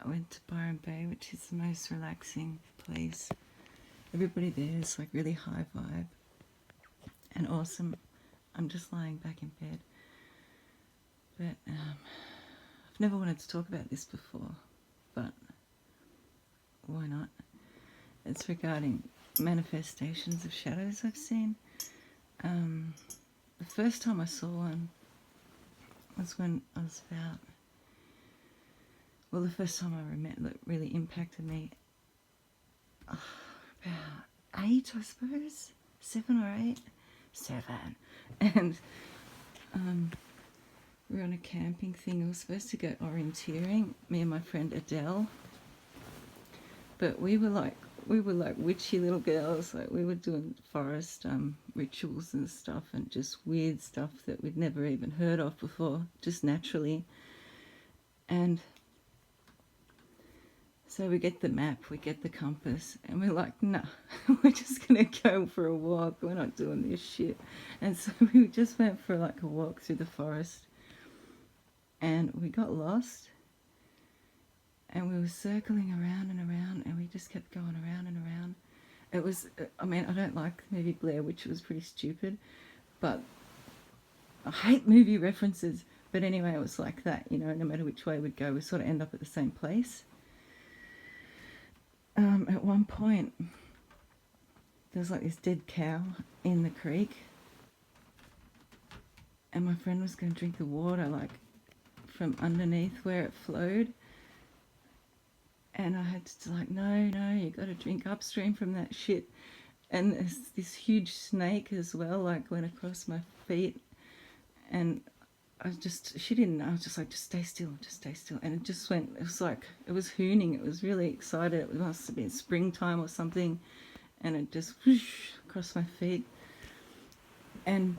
I went to Byron Bay, which is the most relaxing place. Everybody there is like really high vibe and awesome. I'm just lying back in bed. But I've never wanted to talk about this before, but why not? It's regarding manifestations of shadows I've seen. The first time I saw one was when I was about, well, the first time I remember that really impacted me, about 8, I suppose, 7 or 8, 7, and we were on a camping thing. I was supposed to go orienteering, me and my friend Adele, but we were like witchy little girls. Like we were doing forest rituals and stuff, and just weird stuff that we'd never even heard of before, just naturally. And so we get the map, we get the compass, and we're like, nah, we're just gonna go for a walk. We're not doing this shit. And so we just went for like a walk through the forest, and we got lost. And we were circling around and around, and we just kept going around and around. It was, I mean, I don't like the movie Blair Witch, it was pretty stupid, but I hate movie references. But anyway, it was like that, you know, no matter which way we'd go, we sort of end up at the same place. At one point, there was like this dead cow in the creek, and my friend was going to drink the water, like, from underneath where it flowed. And I had to like, no, you got to drink upstream from that shit. And there's this huge snake as well, like went across my feet. And she didn't know. I was just like, just stay still. And it just went, it was like, it was hooning. It was really excited. It must have been springtime or something. And it just whoosh across my feet. And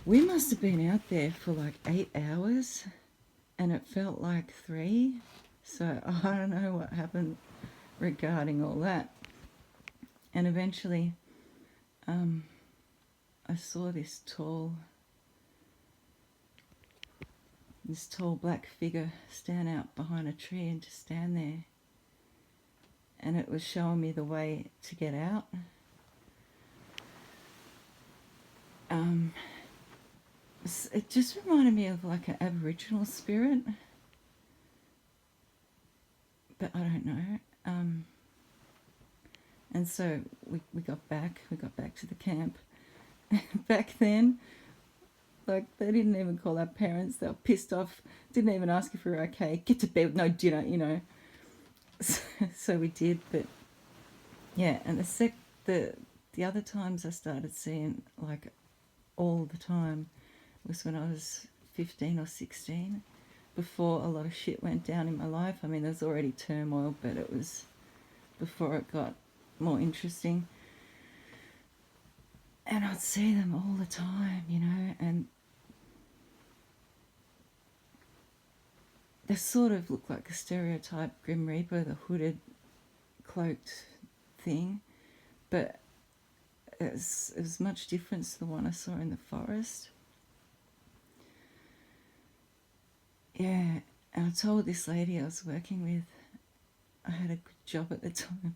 we must have been out there for like 8 hours. And it felt like 3. So I don't know what happened regarding all that. And eventually I saw this tall black figure stand out behind a tree and just stand there. And it was showing me the way to get out. It just reminded me of like an Aboriginal spirit. But I don't know. And so we got back to the camp. Back then, like, they didn't even call our parents. They were pissed off. Didn't even ask if we were okay. Get to bed with no dinner, you know. So we did, but yeah. And the other times I started seeing, like, all the time was when I was 15 or 16. Before a lot of shit went down in my life. I mean, there's already turmoil, but it was before it got more interesting. And I'd see them all the time, you know, and they sort of look like a stereotype Grim Reaper, the hooded, cloaked thing, but it was much different to the one I saw in the forest. Yeah, and I told this lady I was working with, I had a good job at the time.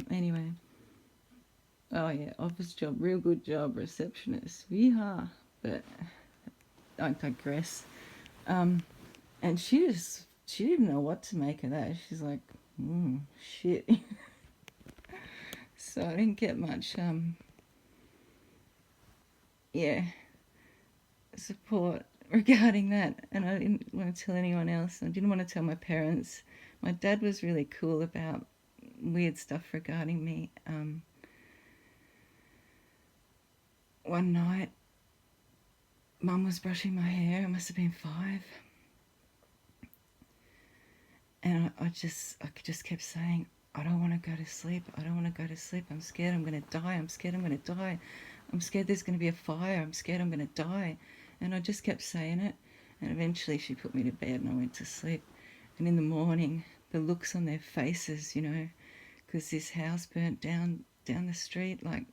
Anyway, oh yeah, office job, real good job, receptionist, yeehaw. But I digress. And she didn't know what to make of that. She's like, shit. So I didn't get much, support regarding that, and I didn't want to tell anyone else. I didn't want to tell my parents. My dad was really cool about weird stuff regarding me. One night, Mum was brushing my hair. I must have been 5, and I just kept saying, I don't want to go to sleep. I'm scared I'm going to die. I'm scared there's going to be a fire. I'm scared I'm going to die. And I just kept saying it. And eventually she put me to bed and I went to sleep. And in the morning, the looks on their faces, you know, because this house burnt down the street, like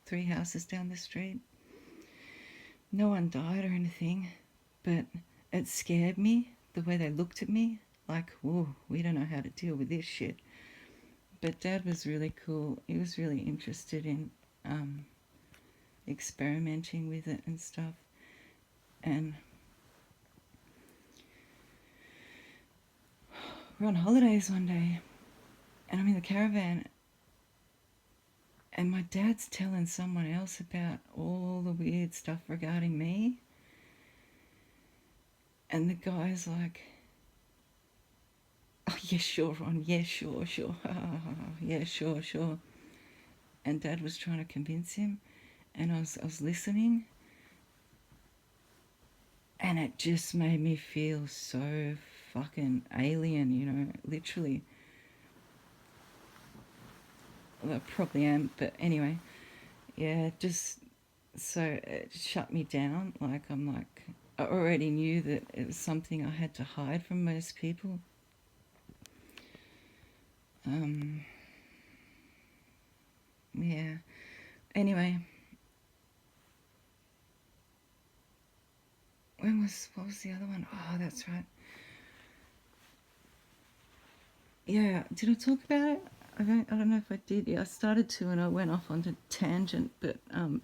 3 houses down the street. No one died or anything, but it scared me, the way they looked at me. like, whoa, we don't know how to deal with this shit. But Dad was really cool. He was really interested in experimenting with it and stuff. And we're on holidays one day, and I'm in the caravan, and my dad's telling someone else about all the weird stuff regarding me. And the guy's like, oh, yeah, sure, Ron, yeah, sure. Yeah, sure. And Dad was trying to convince him, and I was listening, and it just made me feel so fucking alien, you know, literally. Well, I probably am, but anyway, yeah, just so it shut me down. Like, I'm like, I already knew that it was something I had to hide from most people. Yeah. Anyway, what was the other one? Oh, that's right. Yeah, did I talk about it? I don't know if I did. Yeah, I started to, and I went off on a tangent. But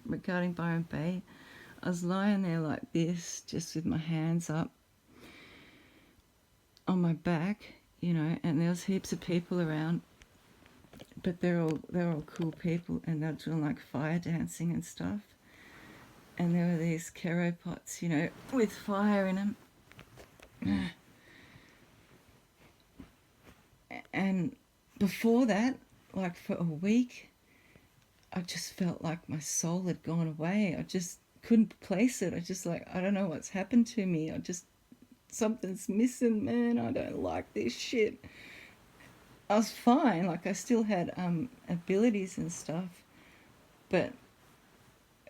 regarding Byron Bay, I was lying there like this, just with my hands up on my back, you know, and there was heaps of people around, but they're all cool people, and they're doing like fire dancing and stuff. And there were these kero pots, you know, with fire in them. And before that, like for a week, I just felt like my soul had gone away. I just couldn't place it. I just like, I don't know what's happened to me. Something's missing, man. I don't like this shit. I was fine. Like I still had abilities and stuff, but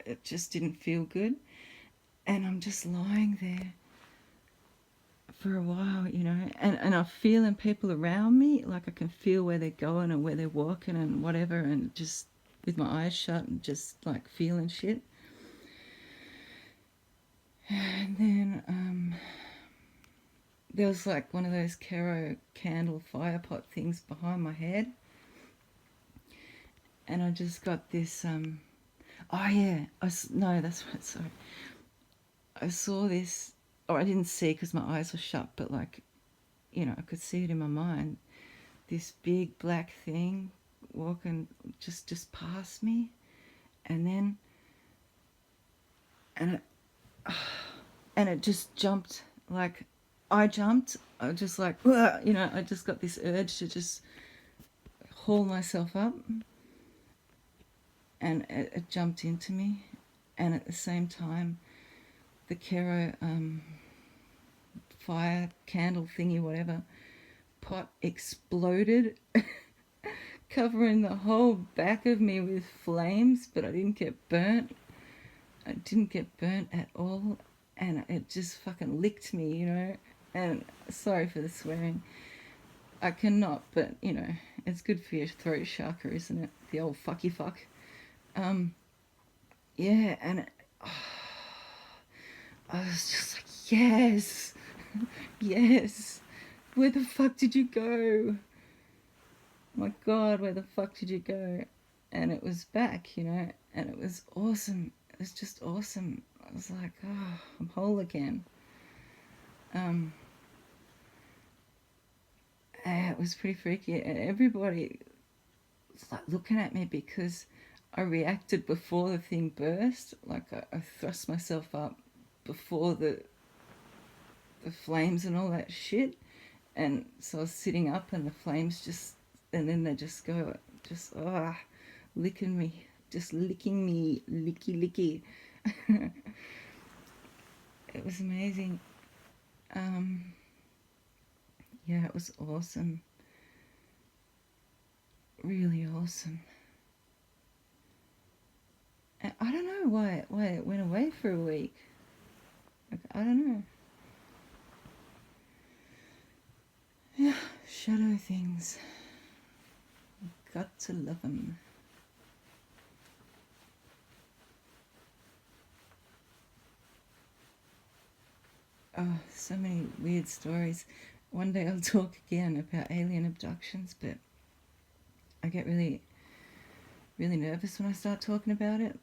it just didn't feel good. And I'm just lying there for a while, you know, and I'm feeling people around me. Like I can feel where they're going and where they're walking and whatever, and just with my eyes shut and just like feeling shit. And then there was like one of those Kero candle fire pot things behind my head, and I just got this. Oh yeah, no, that's right. Sorry, I saw this, or I didn't see because my eyes were shut, but like, you know, I could see it in my mind. This big black thing walking just past me, and then and it and it just jumped. Like I jumped. I was just like, you know, I just got this urge to just haul myself up, and it jumped into me. And at the same time, the Kero fire candle thingy, whatever, pot exploded, covering the whole back of me with flames, but I didn't get burnt. I didn't get burnt at all, and it just fucking licked me, you know. And sorry for the swearing. I cannot, but you know, it's good for your throat chakra, isn't it? The old fucky fuck. Yeah, and I was just like, yes, yes. Where the fuck did you go? My God, where the fuck did you go? And it was back, you know, and it was awesome. It was just awesome. I was like, oh, I'm whole again. It was pretty freaky, and everybody was like looking at me because I reacted before the thing burst. Like I thrust myself up before the flames and all that shit, and so I was sitting up, and the flames just, and then they just go, just licking me, just licking me, licky. It was amazing. Yeah, it was awesome. Really awesome. And I don't know why it went away for a week. Like, I don't know. Yeah, shadow things. Got to love them. Oh, so many weird stories. one day I'll talk again about alien abductions, but I get really, really nervous when I start talking about it.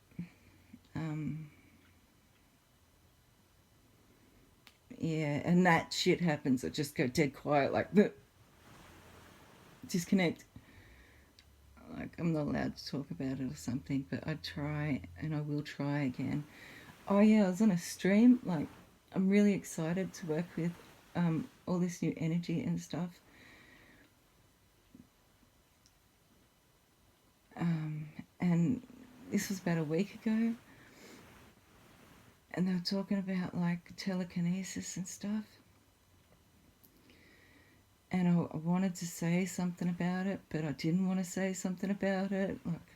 Yeah, and that shit happens. I just go dead quiet, like, disconnect. Like, I'm not allowed to talk about it or something, but I try, and I will try again. Oh, yeah, I was on a stream. Like, I'm really excited to work with all this new energy and stuff. And this was about a week ago, and they were talking about like telekinesis and stuff. And I wanted to say something about it, but I didn't want to say something about it. Like,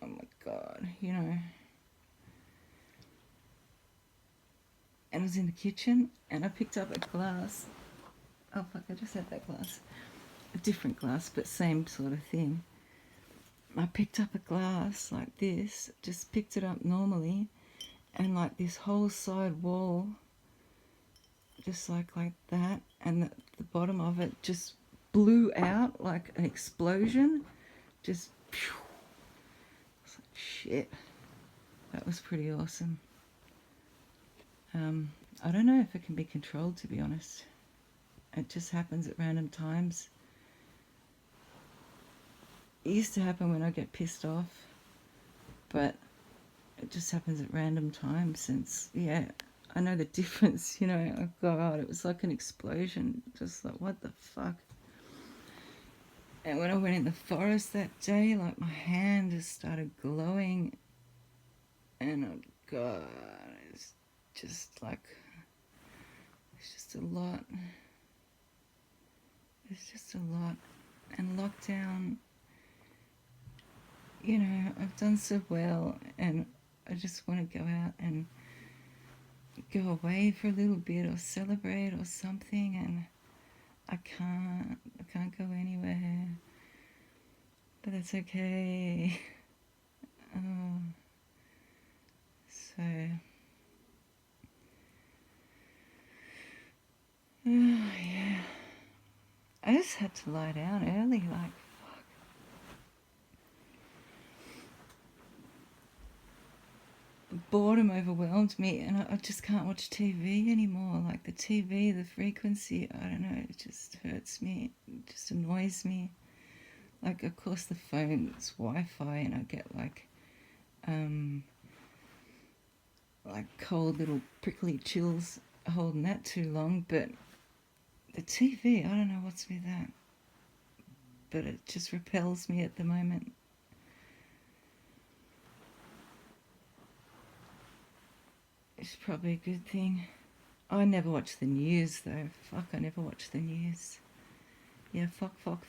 oh my God, you know. And I was in the kitchen, and I picked up a glass. Oh fuck, I just had that glass. A different glass, but same sort of thing. I picked up a glass like this, just picked it up normally, and like this whole side wall, just like that, and the bottom of it just blew out like an explosion. Just, phew. I was like, shit. That was pretty awesome. I don't know if it can be controlled, to be honest. It just happens at random times. It used to happen when I get pissed off, but it just happens at random times since, yeah, I know the difference, you know. Oh God, it was like an explosion. Just like, what the fuck? And when I went in the forest that day, like my hand just started glowing, and oh God, it's just like, it's just a lot. It's just a lot. And lockdown, you know, I've done so well, and I just want to go out and go away for a little bit or celebrate or something, and I can't go anywhere, but that's okay. Oh, so, oh yeah, I just had to lie down early, like, fuck. Boredom overwhelmed me, and I just can't watch TV anymore. Like the TV, the frequency, I don't know, it just hurts me, it just annoys me. Like, of course the phone's Wi-Fi, and I get like cold little prickly chills holding that too long, but the TV, I don't know what's with that, but it just repels me at the moment. It's probably a good thing. I never watch the news though. Fuck, I never watch the news. Yeah, fuck.